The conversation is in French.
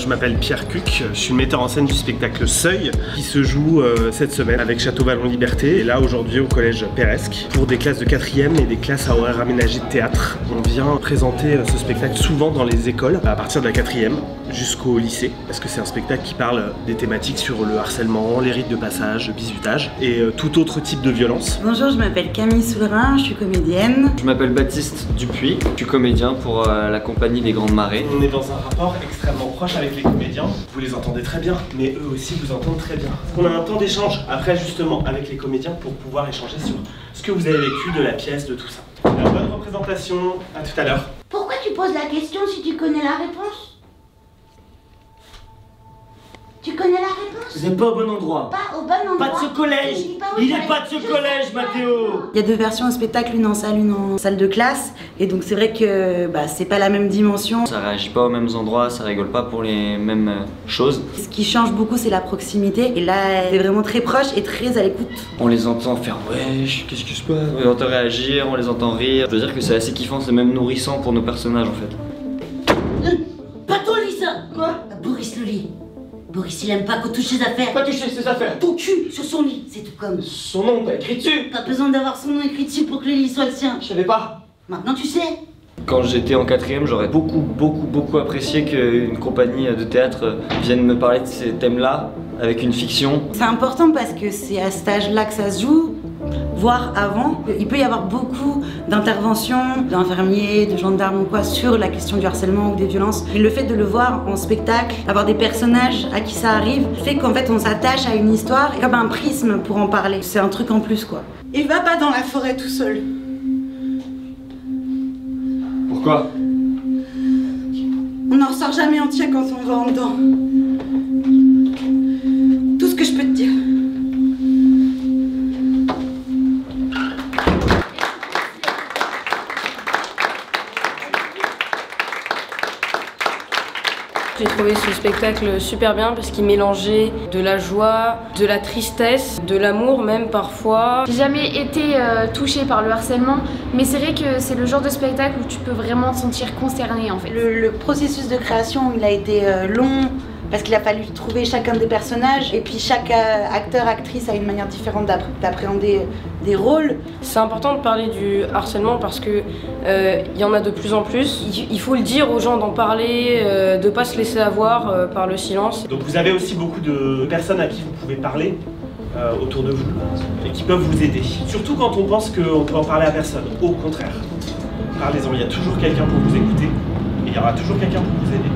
je m'appelle Pierre Cuc, je suis le metteur en scène du spectacle Seuil qui se joue cette semaine avec Château Vallon Liberté et là aujourd'hui au collège Peresque pour des classes de 4e et des classes à horaire aménagé de théâtre. On vient présenter ce spectacle souvent dans les écoles à partir de la 4e jusqu'au lycée parce que c'est un spectacle qui parle des thématiques sur le harcèlement, les rites de passage, le bizutage et tout autre type de violence. Bonjour, je m'appelle Camille Soullerin, je suis comédienne. Je m'appelle Baptiste Dupuis, je suis comédien pour la compagnie des Grandes Marées. On est dans un rapport extrêmement proche avec les comédiens. Vous les entendez très bien, mais eux aussi vous entendent très bien. On a un temps d'échange après justement avec les comédiens pour pouvoir échanger sur ce que vous avez vécu de la pièce, de tout ça. Alors, bonne représentation, à tout à l'heure. Pourquoi tu poses la question si tu connais la réponse? Tu connais la réponse? Vous n'êtes pas au bon endroit. Pas au bon endroit. Pas de ce collège. Il n'est pas de ce collège, Mathéo. Il y a deux versions au spectacle, une en salle de classe. Et donc c'est vrai que c'est pas la même dimension. Ça réagit pas aux mêmes endroits, ça rigole pas pour les mêmes choses. Ce qui change beaucoup, c'est la proximité. Et là, elle est vraiment très proche et très à l'écoute. On les entend faire wesh, qu'est-ce qui se passe? On les entend réagir, on les entend rire. Je veux dire que c'est assez kiffant, c'est même nourrissant pour nos personnages en fait. Pas ton lit, ça. Quoi? Boris le lit. Boris, il aime pas qu'on touche ses affaires. Pas toucher ses affaires. Ton cul sur son lit, c'est tout comme. Son nom, t'as écrit dessus. Pas besoin d'avoir son nom écrit dessus pour que le lit soit le sien. Je savais pas. Maintenant tu sais. Quand j'étais en 4e, j'aurais beaucoup apprécié qu'une compagnie de théâtre vienne me parler de ces thèmes-là avec une fiction. C'est important parce que c'est à cet âge-là que ça se joue, voire avant. Il peut y avoir beaucoup d'interventions d'infirmiers, de gendarmes ou quoi sur la question du harcèlement ou des violences. Et le fait de le voir en spectacle, avoir des personnages à qui ça arrive, fait qu'en fait on s'attache à une histoire comme un prisme pour en parler. C'est un truc en plus quoi. Et va pas dans la forêt tout seul. Pourquoi? On n'en ressort jamais entier quand on va en dedans. Tout ce que je peux te dire. J'ai trouvé ce spectacle super bien parce qu'il mélangeait de la joie, de la tristesse, de l'amour même parfois. J'ai jamais été touchée par le harcèlement, mais c'est vrai que c'est le genre de spectacle où tu peux vraiment te sentir concernée en fait. Le processus de création, il a été long parce qu'il a fallu trouver chacun des personnages et puis chaque acteur, actrice a une manière différente d'appréhender des rôles. C'est important de parler du harcèlement parce que il y en a de plus en plus. Il faut le dire aux gens d'en parler, de pas se laisser avoir par le silence. Donc vous avez aussi beaucoup de personnes à qui vous pouvez parler autour de vous et qui peuvent vous aider. Surtout quand on pense qu'on peut en parler à personne. Au contraire, parlez-en, il y a toujours quelqu'un pour vous écouter et il y aura toujours quelqu'un pour vous aider.